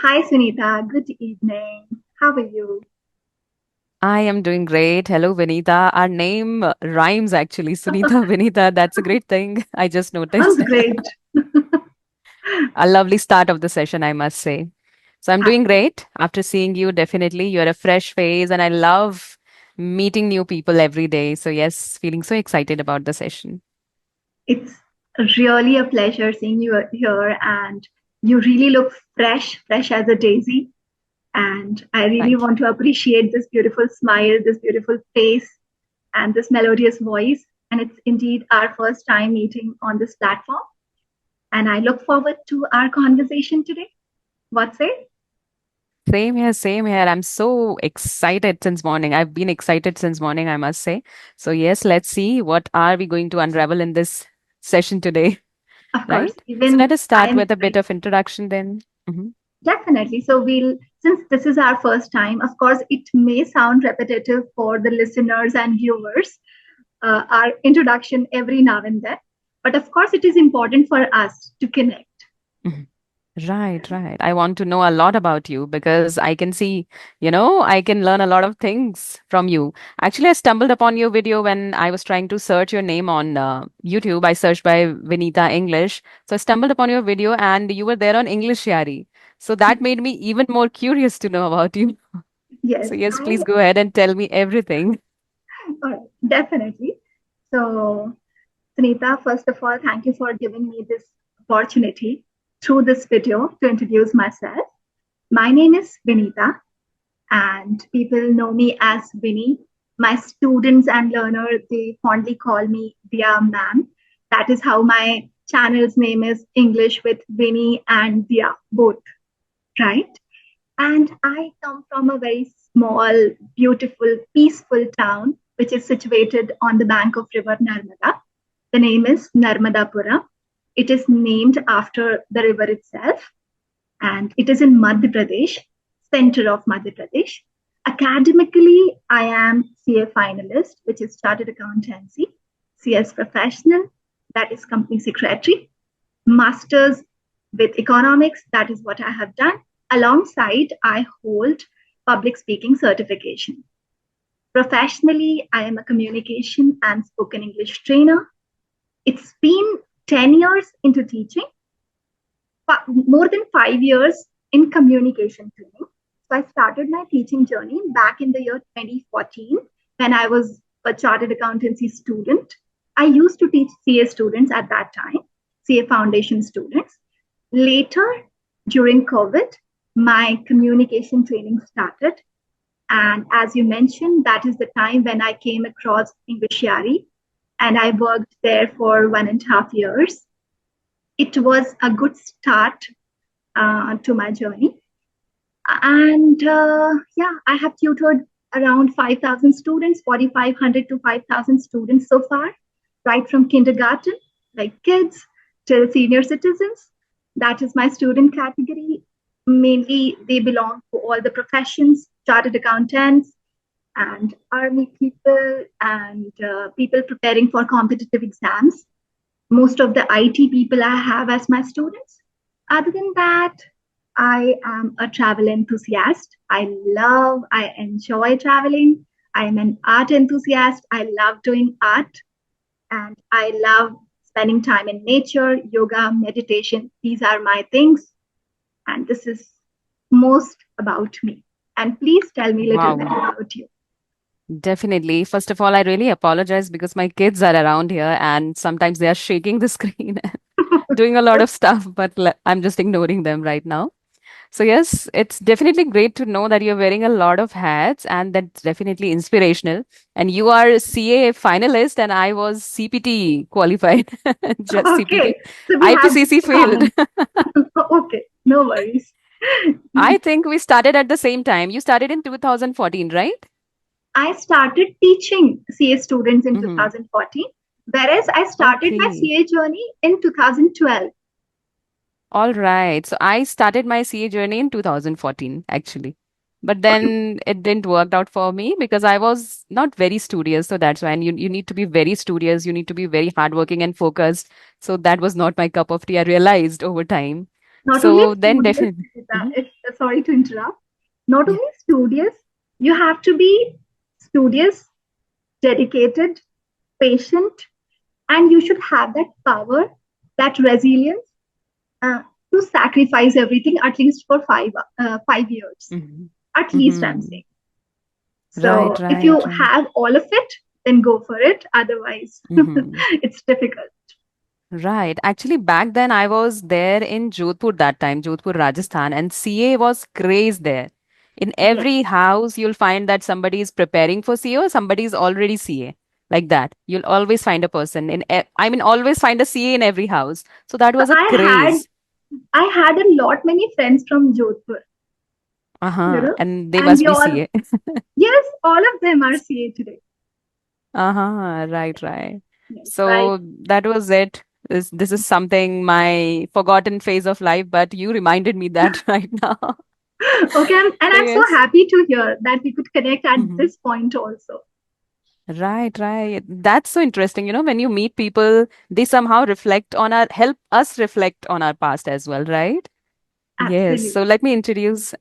Hi, Sunita. Good evening. How are you? I am doing great. Hello, Vinita. Our name rhymes actually. Sunita, Vinita. That's a great thing. I just Sounds noticed. great. A lovely start of the session, I must say. So I'm doing Absolutely. great. After seeing you, definitely. You're a fresh face, and I love meeting new people every day. So, yes, feeling so excited about the session. It's really a pleasure seeing you here, and you really look fresh as a daisy. And I really Thank you. want to appreciate this beautiful smile, this beautiful face, and this melodious voice. And it's indeed our first time meeting on this platform. And I look forward to our conversation today. What say? Same here, same here. I'm so excited since morning. I've been excited since morning, I must say. So, yes, let's see what are we going to unravel in this session today. Of course, Right? So let even us I start am with a bit very of introduction then. Definitely. So since this is our first time, of course, it may sound repetitive for the listeners and viewers, our introduction every now and then. But of course, it is important for us to connect. Mhm. Right, right. I want to know a lot about you because I can see, I can learn a lot of things from you. Actually, I stumbled upon your video when I was trying to search your name on YouTube. I searched by Vinita English. So I stumbled upon your video and you were there on English Yari. So that made me even more curious to know about you. Yes, So, yes, please go ahead and tell me everything. all right, definitely. So, Sunita, first of all, thank you for giving me this opportunity through this video to introduce myself. My name is Vinita, and people know me as Winnie. My students and learners, they fondly call me Dia Ma'am. That is how my channel's name is English with Winnie and Dia, both, right? And I come from a very small, beautiful, peaceful town, which is situated on the bank of River Narmada. The name is Narmadapura. It is named after the river itself, and it is in Madhya Pradesh, center of Madhya Pradesh. Academically, I am CA finalist, which is Chartered Accountancy, CS professional, that is company secretary, masters with economics, that is what I have done. Alongside, I hold public speaking certification. Professionally, I am a communication and spoken English trainer. It's been 10 years into teaching, more than 5 years in communication training. So I started my teaching journey back in the year 2014 when I was a chartered accountancy student. I used to teach CA students at that time, CA foundation students. Later, during COVID, my communication training started. And as you mentioned, that is the time when I came across English Yari, and I worked there for 1.5 years. It was a good start to my journey. And yeah, I have tutored around 5,000 students, 4,500 to 5,000 students so far, right from kindergarten, like kids, till senior citizens. That is my student category. Mainly, they belong to all the professions, chartered accountants, and army people, and people preparing for competitive exams. Most of the IT people I have as my students. Other than that, I am a travel enthusiast. I enjoy traveling. I'm an art enthusiast. I love doing art, and I love spending time in nature, yoga, meditation. These are my things. And this is most about me. And please tell me a little bit Wow. about you. Definitely. First of all, I really apologize because my kids are around here and sometimes they are shaking the screen, doing a lot of stuff, but I'm just ignoring them right now. So, yes, it's definitely great to know that you're wearing a lot of hats and that's definitely inspirational. And you are a CA finalist and I was CPT qualified, just CPT, Okay, so we have this IPCC in failed. common. Okay, no worries. I think we started at the same time. You started in 2014, right? I started teaching CA students in Mm-hmm. 2014, whereas I started my Okay. CA journey in 2012. All right. So I started my CA journey in 2014, actually. But Okay, then it didn't work out for me because I was not very studious. So that's why. And you need to be very studious. You need to be very hardworking and focused. So that was not my cup of tea. I realized over time. not only So then studious, definitely. Nikita, it's sorry to interrupt. Not Yeah. only studious, you have to be studious, dedicated, patient, and you should have that power, that resilience uh, to sacrifice everything at least for 5 years. Mm-hmm. At least I'm Mm-hmm. saying. Right, So if right, you right. have all of it, then go for it. Otherwise, Mm-hmm. it's difficult. Right. Actually, back then I was there in Jodhpur that time, Jodhpur, Rajasthan, and CA was craze there. In Yes, every house, you'll find that somebody is preparing for CA or somebody is already CA. Like that. You'll always find a person I mean, always find a CA in every house. So that so was a craze. I had a lot many friends from Jodhpur, you Uh-huh. know, And they and must we be all, CA. yes, all of them are CA today. Uh-huh. Right, right. Yes, right. So that was it. This is something my forgotten phase of life, but you reminded me that right now. Okay, and So I'm so yes. happy to hear that we could connect at Mhm. this point also. Right, right. That's so interesting. When you meet people, they somehow help us reflect on our past as well, right? Yes. So Absolutely. let me introduce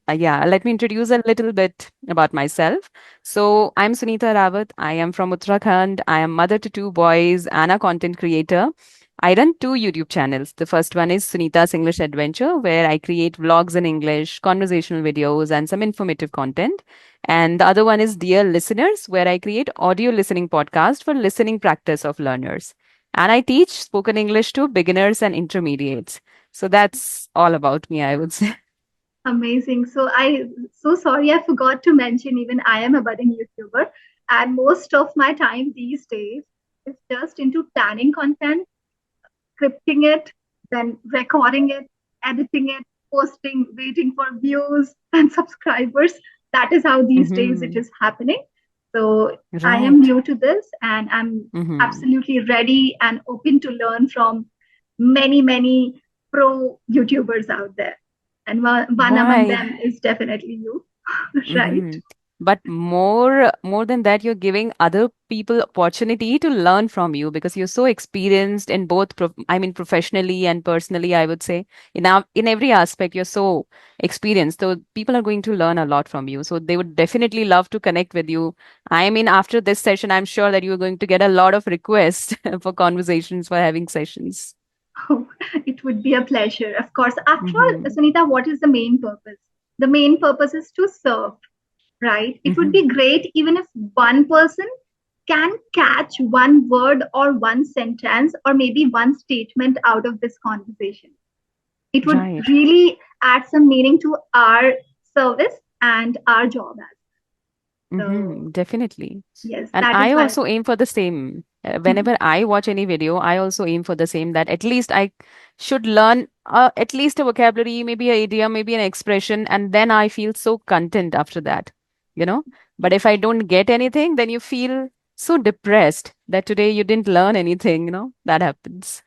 a little bit about myself. So I'm Sunita Rawat. I am from Uttarakhand. I am mother to two boys and a content creator. I run two YouTube channels. The first one is Sunita's English Adventure, where I create vlogs in English, conversational videos, and some informative content. And the other one is Dear Listeners, where I create audio listening podcast for listening practice of learners. And I teach spoken English to beginners and intermediates. So that's all about me, I would say. Amazing. So sorry I forgot to mention even I am a budding YouTuber, and most of my time these days is just into planning content, scripting it, then recording it, editing it, posting, waiting for views and subscribers. That is how these days it Hmm. is happening. So I am Right. new to this and I'm Hmm. absolutely ready and open to learn from many, many pro YouTubers out there. And one among Right. them is definitely you, right? Hmm. But more than that, you're giving other people opportunity to learn from you because you're so experienced in both, I mean, professionally and personally, I would say. In every aspect, you're so experienced. So people are going to learn a lot from you. So they would definitely love to connect with you. I mean, after this session, I'm sure that you're going to get a lot of requests for conversations, for having sessions. It would be a pleasure. Of course, after all, Mm-hmm. Sunita, what is the main purpose? The main purpose is to serve, right? It would Mm-hmm. be great even if one person can catch one word or one sentence or maybe one statement out of this conversation. It would Right. really add some meaning to our service and our job as so. Mm-hmm, definitely. Yes, And that is I why. also aim for the same. Mhm. Whenever I watch any video, I also aim for the same that at least I should learn at least a vocabulary, maybe an idiom, maybe an expression, and then I feel so content after that, you know. But if I don't get anything, then you feel so depressed that today you didn't learn anything, that happens,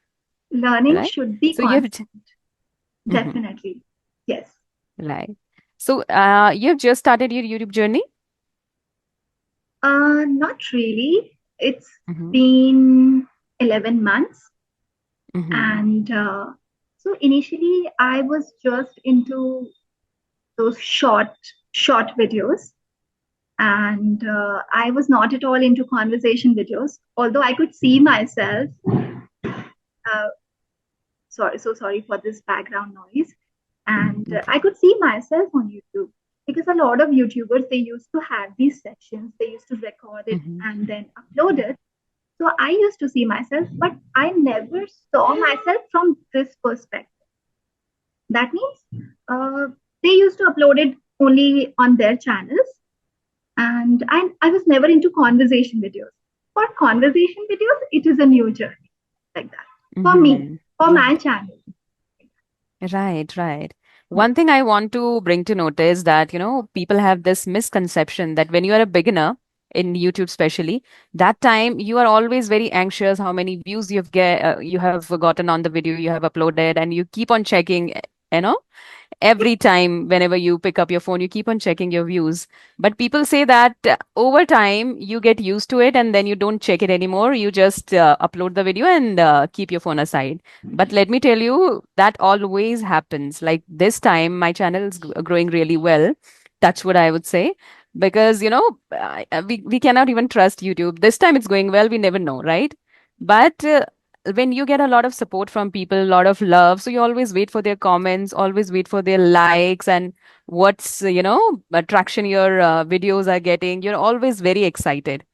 Learning right? should be So you have, constant, mm-hmm, definitely. Yes. right. So you have just started your YouTube journey. Not really. It's Mm-hmm, been 11 months. mm-hmm, And so initially, I was just into those short videos. And I was not at all into conversation videos, although I could see myself. Uh, sorry, so sorry for this background noise. And okay. I could see myself on YouTube because a lot of YouTubers they used to have these sessions, they used to record it Mm-hmm, and then upload it. So I used to see myself, but I never saw myself from this perspective. That means they used to upload it only on their channels, and I was never into conversation videos. For conversation videos, it is a new journey like that. For me, mm-hmm. for my Right. channel. Right, right. Yes. One thing I want to bring to notice that, people have this misconception that when you are a beginner in YouTube, especially, that time you are always very anxious how many views you have gotten on the video you have uploaded, and you keep on checking, you know, every time whenever you pick up your phone, you keep on checking your views. But people say that over time you get used to it and then you don't check it anymore. You just upload the video and keep your phone aside. But let me tell you, that always happens. Like this time, my channel is growing really well. Touch wood, I would say. Because, we cannot even trust YouTube. This time it's going well, we never know, right? But when you get a lot of support from people, a lot of love, so you always wait for their comments, always wait for their likes and what's, attraction your videos are getting. You're always very excited,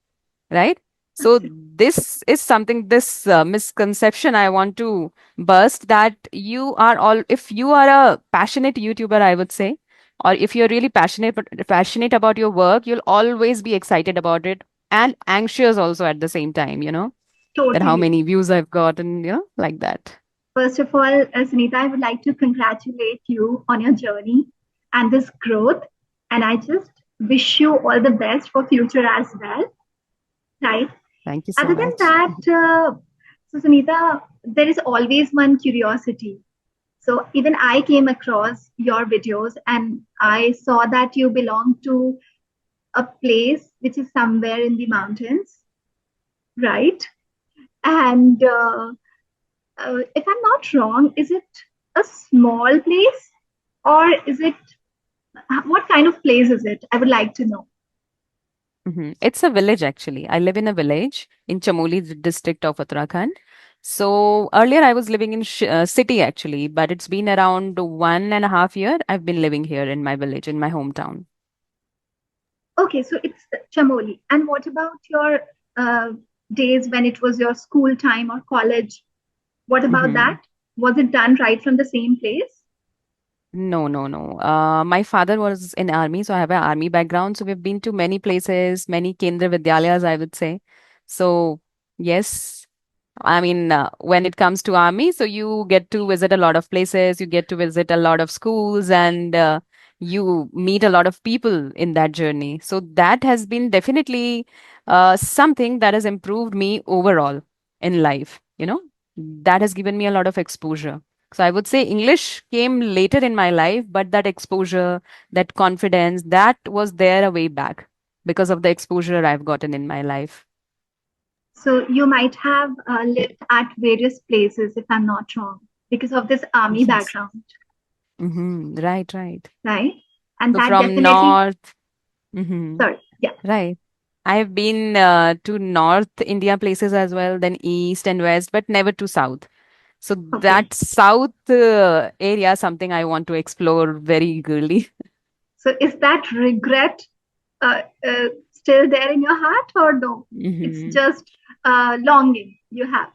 right? So this is something, this misconception I want to burst, that you are all, if you are a passionate YouTuber, I would say, or if you're really passionate about your work, you'll always be excited about it and anxious also at the same time, that how Totally. many views I've gotten, like that. First of all, Sunita, I would like to congratulate you on your journey and this growth. And I just wish you all the best for future as well, right? Thank you so Other than much. that, so Sunita, there is always one curiosity. So even I came across your videos and I saw that you belong to a place which is somewhere in the mountains, right? And if I'm not wrong, is it a small place or is it what kind of place is it? I would like to know. It's a village actually. I live in a village in Chamoli district of Uttarakhand. So earlier I was living in city actually, but it's been around 1.5 year. I've been living here in my village, in my hometown. Okay, so it's Chamoli. And what about your uh, days when it was your school time or college? What about hmm that? Was it done right from the same place? No, no, no. My father was in army, so I have an army background. So we've been to many places, many Kendra Vidyalayas, I would say. So yes, I mean, when it comes to army, so you get to visit a lot of places, you get to visit a lot of schools, and you meet a lot of people in that journey. So that has been definitely something that has improved me overall in life. That has given me a lot of exposure. So I would say English came later in my life, but that exposure, that confidence, that was there a way back because of the exposure I've gotten in my life. So you might have lived at various places, if I'm not wrong, because of this army Yes. background, Right, right. right? And So that from definitely, north, hmm sorry, yeah, right. I have been to North India places as well, then East and West, but never to South. So okay. that South area, something I want to explore very eagerly. So is that regret still there in your heart or no? It's hmm just longing you have.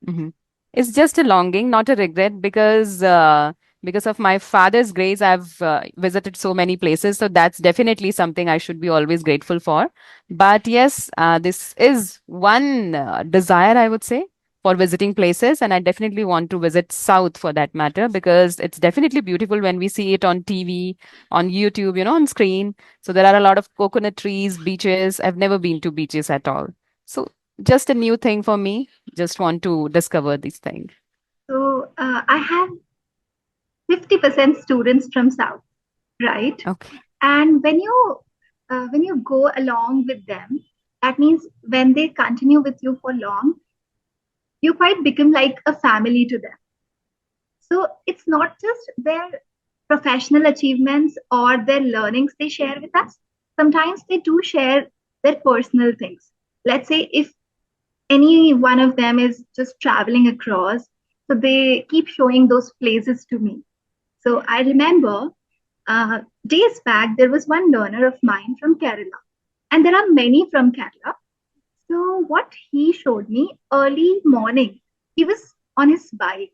hmm It's just a longing, not a regret, because of my father's grace, I've visited so many places. So that's definitely something I should be always grateful for. But yes, this is one desire I would say for visiting places, and I definitely want to visit South for that matter because it's definitely beautiful when we see it on TV, on YouTube, on screen. So there are a lot of coconut trees, beaches. I've never been to beaches at all. So just a new thing for me, just want to discover these things. So I have 50% students from South, right? Okay. And when you go along with them, that means when they continue with you for long, you quite become like a family to them. So it's not just their professional achievements or their learnings they share with us. Sometimes they do share their personal things. Let's say if any one of them is just traveling across, so they keep showing those places to me. So I remember days back, there was one learner of mine from Kerala, and there are many from Kerala. So, what he showed me early morning, he was on his bike.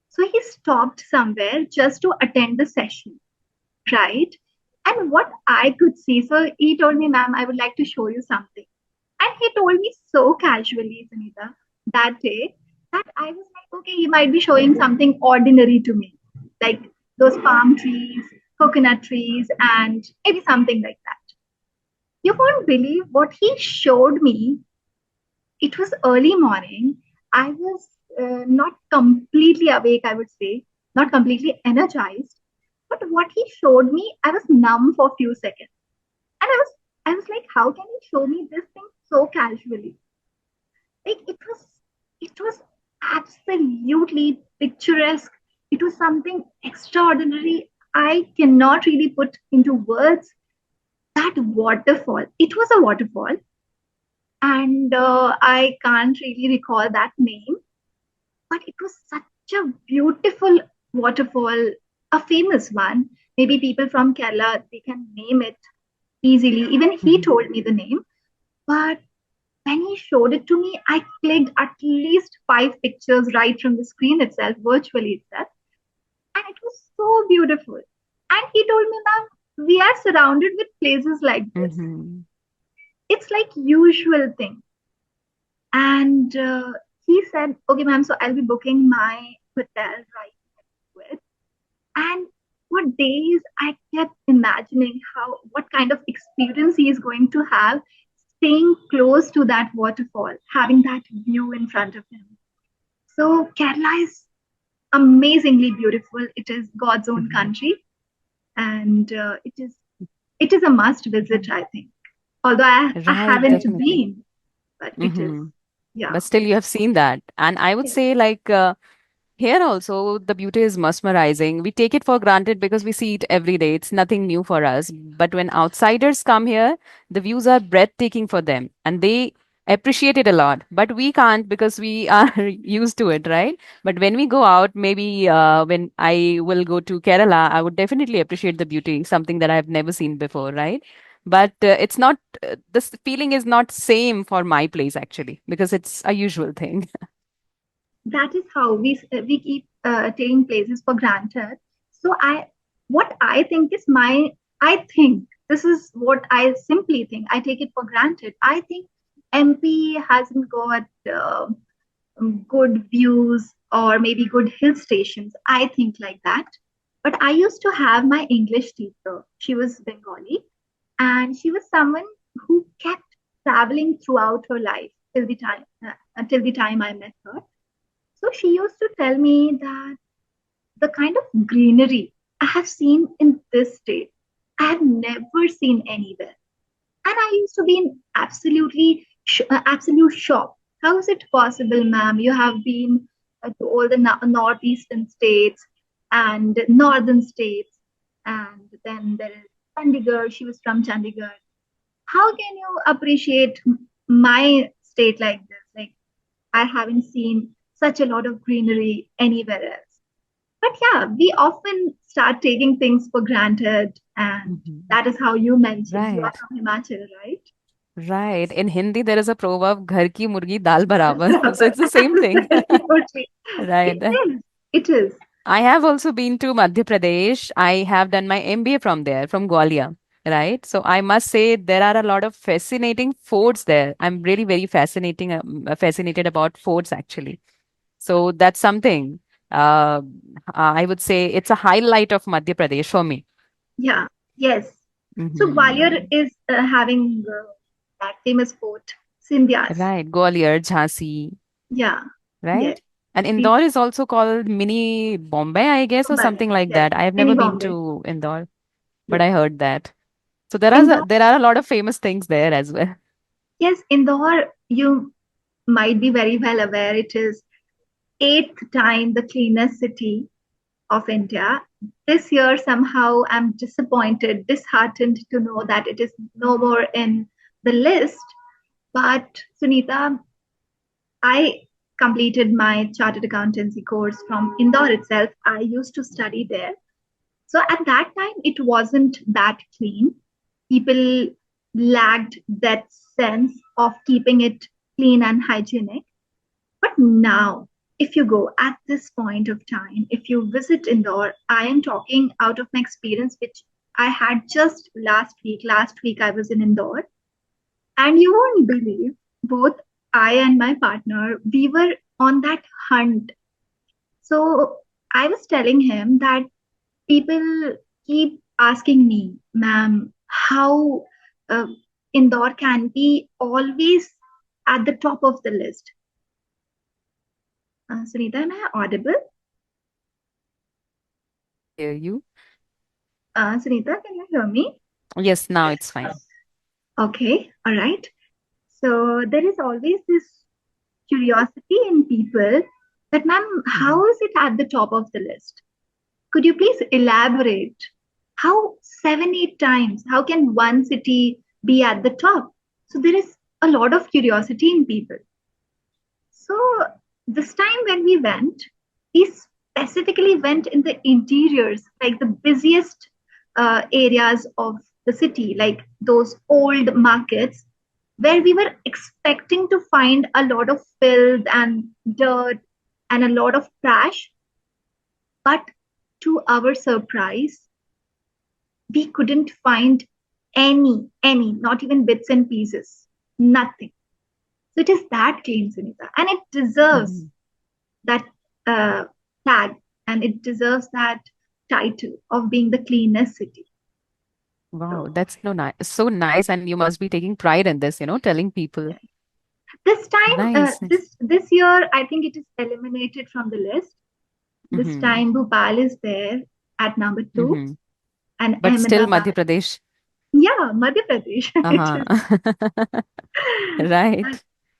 So, he stopped somewhere just to attend the session, right? And what I could see, so he told me, ma'am, I would like to show you something. And he told me so casually, Sunita, that day, that I was like, okay, he might be showing something ordinary to me, like those palm trees, coconut trees, and maybe something like that. You won't believe what he showed me. It was early morning. I was not completely awake, I would say, not completely energized. But what he showed me, I was numb for a few seconds. And I was like, how can he show me this thing so casually? Like it was absolutely picturesque. It was something extraordinary. I cannot really put into words that waterfall. It was a waterfall, and I can't really recall that name, but it was such a beautiful waterfall, a famous one. Maybe people from Kerala they can name it easily. Even he Mhm. told me the name, but when he showed it to me, I clicked at least 5 pictures right from the screen itself, virtually itself, and it was so beautiful. And he told me, "Ma'am, we are surrounded with places like this. Mhm. It's like usual thing." And he said, "Okay, ma'am, so I'll be booking my hotel right with." And for days, I kept imagining how what kind of experience he is going to have staying close to that waterfall, having that view in front of him. So Kerala is amazingly beautiful. It is God's own Mhm. country, and it is a must visit, I think. Although I Right, haven't definitely. been, but it is. Hmm. Yeah. But still, you have seen that. And I would Yes. say, like, here also, the beauty is mesmerizing. We take it for granted because we see it every day. It's nothing new for us. But when outsiders come here, the views are breathtaking for them and they appreciate it a lot. But we can't because we are used to it, right? But when we go out, maybe when I will go to Kerala, I would definitely appreciate the beauty, something that I've never seen before, right? But it's not, this feeling is not same for my place actually because it's a usual thing. That is how we keep taking places for granted. So what I think is I think this is what I simply think. I take it for granted. I think MP hasn't got good views or maybe good hill stations. I think like that. But I used to have my English teacher. She was Bengali, and she was someone who kept traveling throughout her life till the time I met her. So she used to tell me that the kind of greenery I have seen in this state, I have never seen anywhere. And I used to be in absolute shock. How is it possible, ma'am? You have been to all the northeastern states and northern states, and then there is Chandigarh. She was from Chandigarh. How can you appreciate my state like this? Like I haven't seen such a lot of greenery anywhere else. But yeah, we often start taking things for granted, and Mhm. that is how you mentioned you are Right. from Himachal, right? Right. In Hindi, there is a proverb, "Ghar ki murgi dal barabar." So it's the same thing. Absolutely. It Right. is. It is. I have also been to Madhya Pradesh. I have done my MBA from there, from Gwalior. Right. So I must say there are a lot of fascinating forts there. I'm really very fascinated about forts actually. So that's something. I would say it's a highlight of Madhya Pradesh for me. Yeah. Yes. So Gwalior Hmm. is having that famous fort, Sindhya's. Right. Gwalior, Jhansi. Yeah. Yes. Right? And We Indore is also called mini Bombay, I guess, or Mumbai. something like Yes. that. I have Mini never been Bombay. to Indore, but Yes. I heard that. So there are Indore. there are a lot of famous things there as well. Yes. Indore. You might be very well aware. It is eighth time the cleanest city of India. This year, somehow, I'm disappointed, disheartened to know that it is no more in the list. But Sunita, I completed my chartered accountancy course from Indore itself. I used to study there. So at that time, it wasn't that clean. People lacked that sense of keeping it clean and hygienic. But now, if you go at this point of time, if you visit Indore, I am talking out of my experience, which I had just last week. Last week, I was in Indore, and you won't believe, both I and my partner, we were on that hunt. So I was telling him that people keep asking me, ma'am, how uh, Indore can be always at the top of the list. Sunita, am I audible? Yes, I hear you. Sunita, can you hear me? Yes, now it's fine. Okay, all right. So there is always this curiosity in people that, ma'am, Hmm. how is it at the top of the list? Could you please elaborate? How seven, eight times? How can one city be at the top? So there is a lot of curiosity in people. So this time when we went, we specifically went in the interiors, like the busiest areas of the city, like those old markets where we were expecting to find a lot of filth and dirt and a lot of trash. But to our surprise, we couldn't find any, not even bits and pieces, nothing. So it is that clean, Sunita, and it deserves Hmm. that uh, tag, and it deserves that title of being the cleanest city. Wow, So that's so nice, and you must be taking pride in this, telling people. yeah. This time, Nice, nice. this year, I think it is eliminated from the list. This Mm-hmm. time, Bhopal is there at number two, Mm-hmm. and But still, Madhya Ahmedabad. Pradesh. Yeah, Madhya Pradesh. It Uh-huh. is. And Right.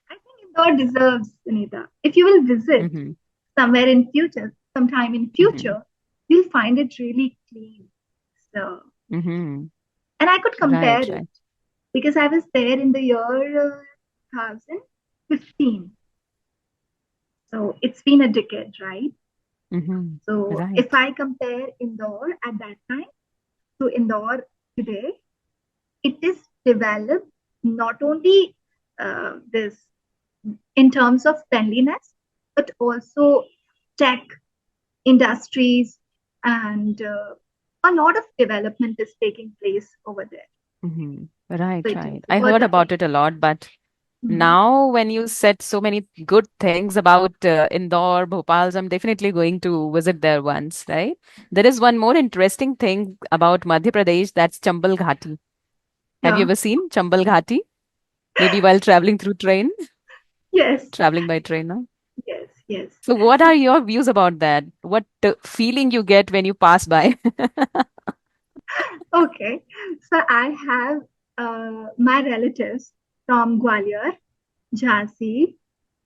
I think Indore deserves, Sunita. If you will visit Mm-hmm. somewhere in future, sometime in Mm-hmm. future, you'll find it really clean. So, Mm-hmm. and I could compare Right, it right. because I was there in the year 2015. So it's been a decade, right? Mm-hmm. So if Right. I compare Indore at that time to Indore today, it is developed not only this in terms of cleanliness, but also tech industries and a lot of development is taking place over there. Mm-hmm. So Right, it is right. I heard worth a about place. it a lot, but Mhm. now when you said so many good things about Indore, Bhopal, so I'm definitely going to visit there once, right? There is one more interesting thing about Madhya Pradesh, that's Chambal Ghati. Have you Yeah. ever seen Chambal Ghati? Maybe while traveling through train, Yes. traveling by train now. Yes. Yes. So what are your views about that? What feeling you get when you pass by? Okay. So I have my relatives from Gwalior, Jhansi,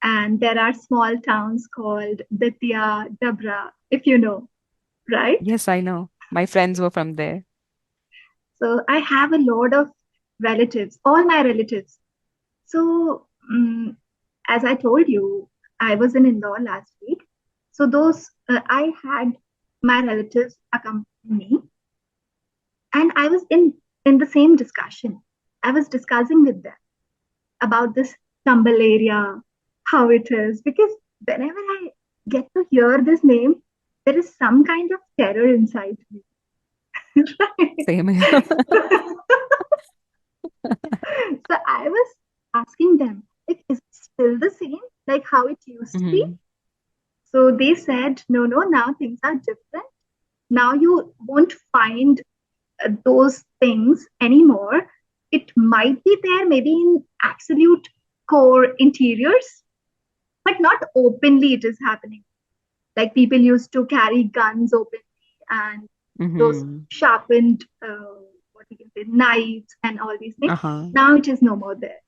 and there are small towns called Datia, Dabra, if you know, right? Yes, I know. My friends were from there. So I have a lot of relatives, all my relatives. So as I told you, I was in Indore last week. So those I had my relatives accompany me, and I was in the same discussion. I was discussing with them about this Chambal area, how it is, because whenever I get to hear this name, there is some kind of terror inside me. Right? Same here. So I was asking them, like, is it still the same, like how it used to be? Hmm. So they said, no, no, now things are different. Now you won't find those things anymore. It might be there, maybe in absolute core interiors, but not openly it is happening. Like people used to carry guns openly and those Hmm. sharpened, what you can say, knives and all these things. Uh-huh. Now it is no more there.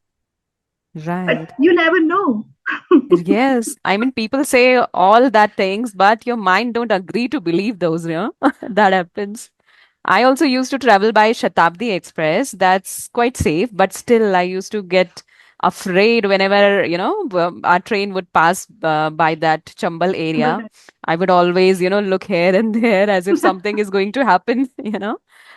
But Right. you never know. Yes. I mean, people say all that things, but your mind don't agree to believe those, that happens. I also used to travel by Shatabdi Express. That's quite safe, but still, I used to get afraid whenever, our train would pass by that Chambal area. I would always, look here and there as if something is going to happen,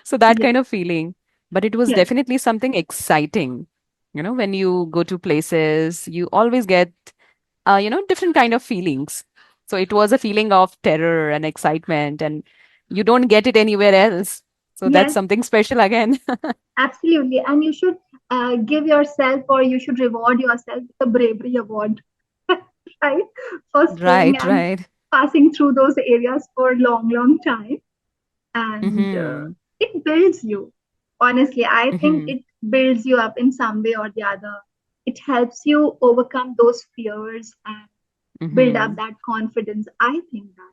So that Yes, kind of feeling. But it was yes, definitely something exciting. When you go to places, you always get, different kind of feelings. So it was a feeling of terror and excitement, and you don't get it anywhere else. So that's yes, something special again. absolutely. And you should give yourself or you should reward yourself with a bravery award, right? For staying Right, and right. passing through those areas for a long, long time. And Mm-hmm. it builds you. Honestly, I think Mm-hmm. it builds you up in some way or the other. It helps you overcome those fears and build up Mm-hmm. that confidence. I think that.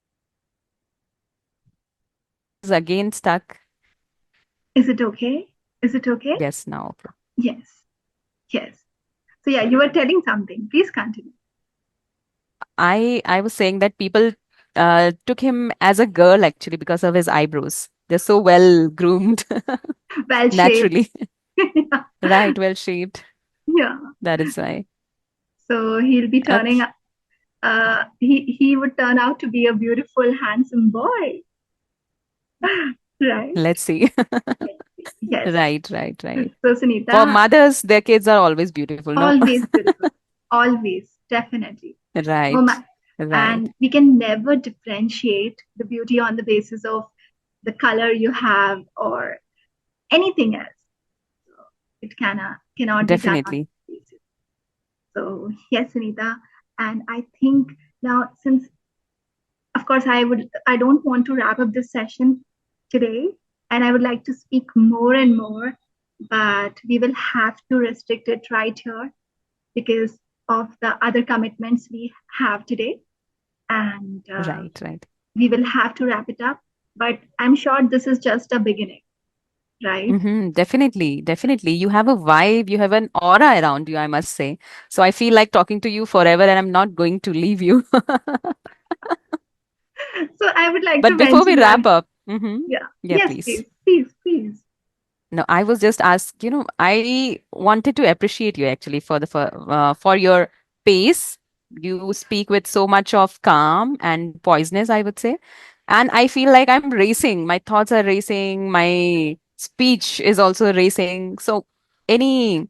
is again stuck. Is it okay? Is it okay? Yes, now. Okay. Yes. Yes. So yeah, you were telling something. Please continue. I was saying that people took him as a girl actually because of his eyebrows. They're so well groomed Well shaped. naturally. Yeah. Right, well shaped. Yeah. That is why. So he'll be turning. Okay, He would turn out to be a beautiful, handsome boy, right? let's see. Yes. Right, right, right. So For Sunita, mothers, their kids are always beautiful, no? always beautiful, always, definitely. Oh my, Right, right. and we can never differentiate the beauty on the basis of the color you have or anything else. So it cannot be done on Definitely. this basis. So yes, Sunita, and I think now since of course I don't want to wrap up this session today, and I would like to speak more and more, but we will have to restrict it right here because of the other commitments we have today, and Right, right. we will have to wrap it up. But I'm sure this is just a beginning, right? Definitely, definitely. You have a vibe, you have an aura around you, I must say. So I feel like talking to you forever and I'm not going to leave you. So I would like to But before we mention wrap one. up, Yeah. yeah, Yes, please. please, please, please. No, I was just asked, I wanted to appreciate you actually for your pace. You speak with so much of calm and poisonous, I would say. And I feel like I'm racing. My thoughts are racing. My speech is also racing. So, any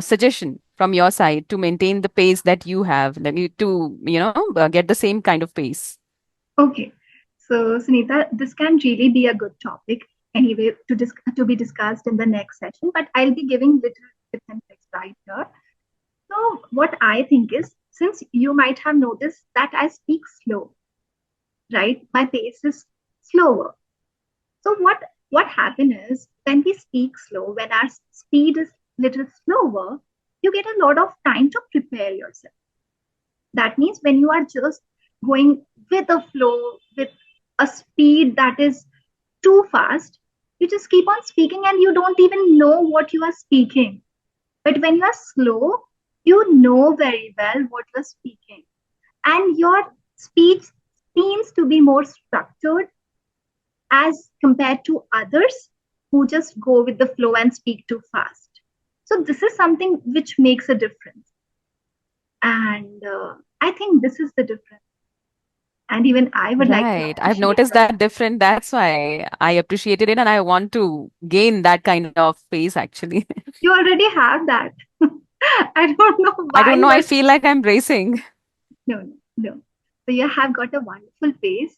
suggestion from your side to maintain the pace that you have, like get the same kind of pace? Okay. So, Sunita, this can really be a good topic anyway to be discussed in the next session, but I'll be giving little tips and tricks right here. So, what I think is, since you might have noticed that I speak slow, right? My pace is slower. So, what happens is when we speak slow, when our speed is little slower, you get a lot of time to prepare yourself. That means when you are just going with the flow, with a speed that is too fast, you just keep on speaking and you don't even know what you are speaking. But when you are slow, you know very well what you are speaking. And your speech seems to be more structured as compared to others who just go with the flow and speak too fast. So, this is something which makes a difference. And I think this is the difference. And even I would like to Right. I've appreciate noticed that. that different. That's why I appreciated it and I want to gain that kind of pace actually. You already have that. I don't know I why don't know. you I are. feel like I'm racing. No, no, no. So you have got a wonderful pace.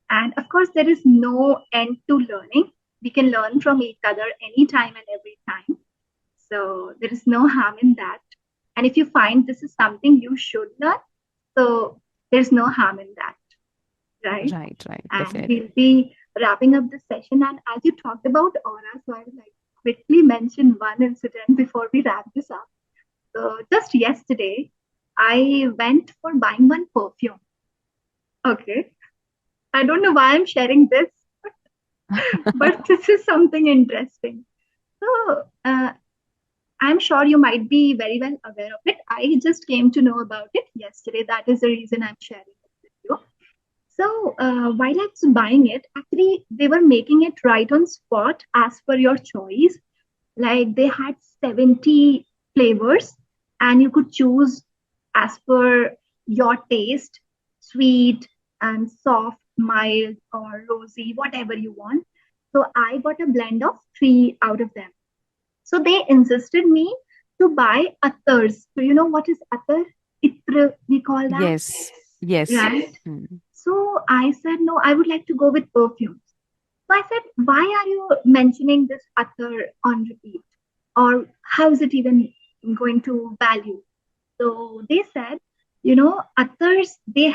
And of course, there is no end to learning. We can learn from each other anytime and every time. So there is no harm in that. And if you find this is something you should learn, so there's no harm in that, right? Right, right. And Definitely. we'll be wrapping up the session. And as you talked about aura, so I would like to quickly mention one incident before we wrap this up. So just yesterday, I went for buying one perfume. Okay. I don't know why I'm sharing this, but this is something interesting. So I'm sure you might be very well aware of it. I just came to know about it yesterday. That is the reason I'm sharing it with you. So while I was buying it, actually they were making it right on spot as per your choice. Like they had 70 flavors, and you could choose as per your taste, sweet and soft, mild or rosy, whatever you want. So I got a blend of three out of them. So they insisted me to buy attars. So you know what is attar? Itra, we call that, Yes. Yes, right? yes. So I said, no, I would like to go with perfumes. So I said, why are you mentioning this attar on repeat? Or how is it even going to value? So they said, attars they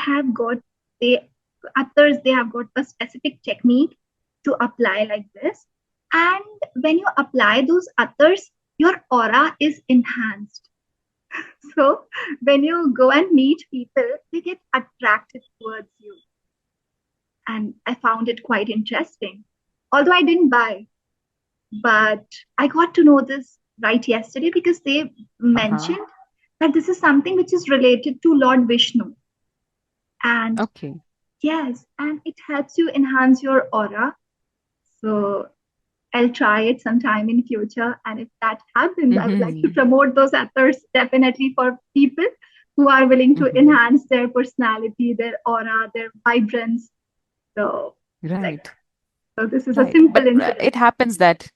they have got a specific technique to apply like this. And when you apply those attars, your aura is enhanced. So when you go and meet people, they get attracted towards you. and I found it quite interesting. Although I didn't buy, but I got to know this right yesterday because they Uh-huh. mentioned that this is something which is related to Lord Vishnu. And Okay. yes, and it helps you enhance your aura. So I'll try it sometime in future. And if that happens, I would like to Mm-hmm. promote those authors definitely for people who are willing to Mm-hmm. enhance their personality, their aura, their vibrance. So like Right. that. So this is a Right. But simple incident. it happens that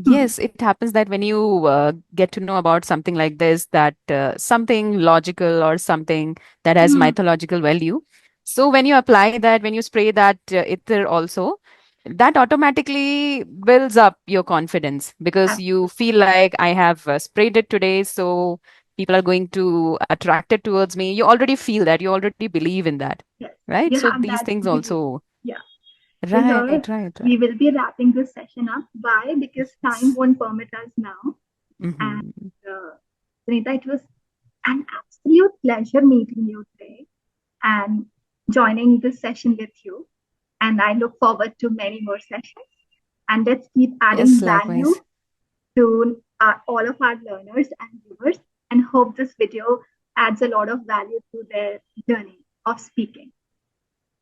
Hmm. yes, it happens that when you get to know about something like this, that something logical or something that has Hmm. mythological value. So when you apply that, when you spray that ether also, that automatically builds up your confidence because you Absolutely. feel like I have sprayed it today, so people are going to attract it towards me. You already feel that, you already believe in that, Yes. right? You So have these that things belief. also, Yeah. So right, here right, right. we will be wrapping this session up. Why? Because time won't permit us now. And Mm-hmm. Sunita, it was an absolute pleasure meeting you today and joining this session with you. And I look forward to many more sessions. And let's keep Yes, adding value likewise. to all of our learners and viewers. And hope this video adds a lot of value to their journey of speaking.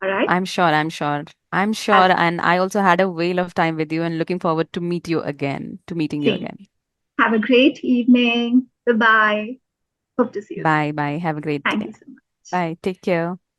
All right. I'm sure, I'm sure. I'm sure. Have, And I also had a whale of time with you and looking forward to meeting you same. again. Have a great evening. Bye bye. Hope to see you soon. Bye bye. Have a great Thank you day. so much. Bye. Take care.